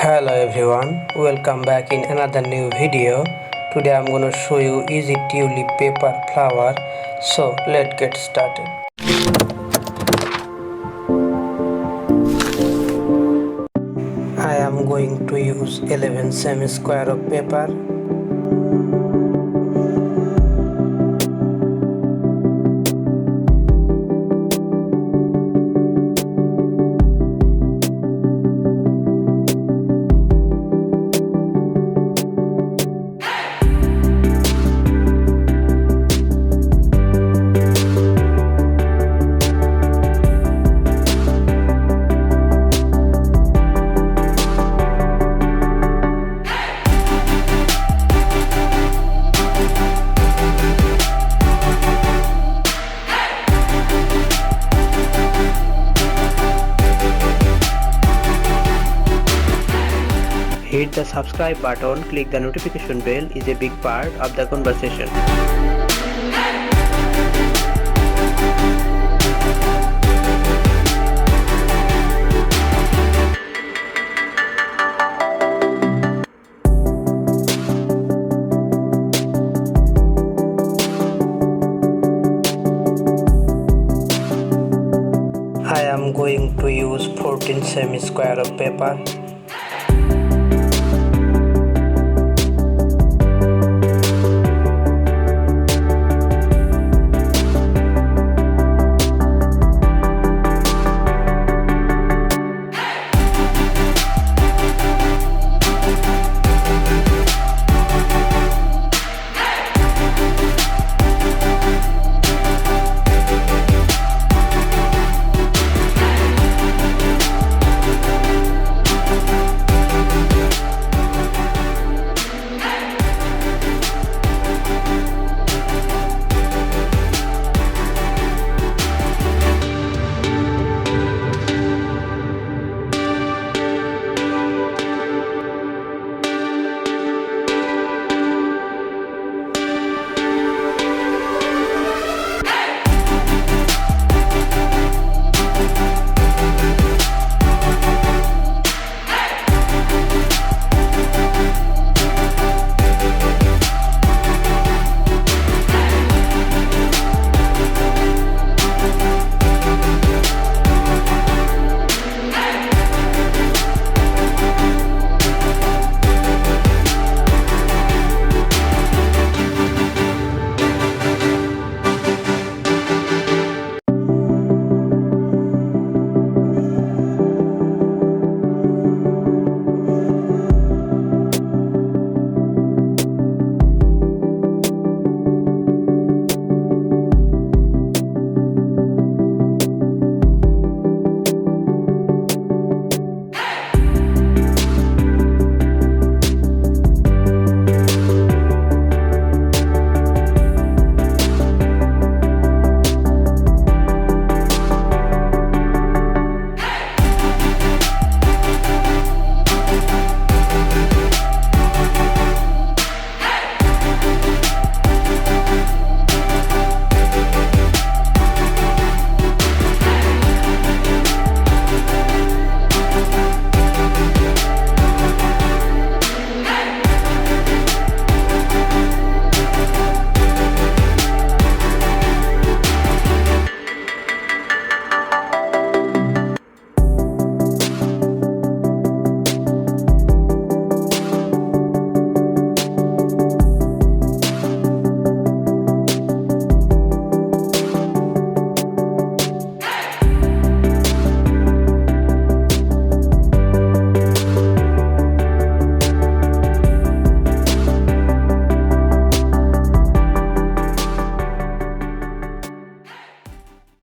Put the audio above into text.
Hello everyone, welcome back in another new video. Today I'm gonna show you easy tulip paper flower. So let's get started. I am going to use 11 semi square of paper. Hit the subscribe button, click the notification bell is a big part of the conversation. I am going to use 14 semi square of paper.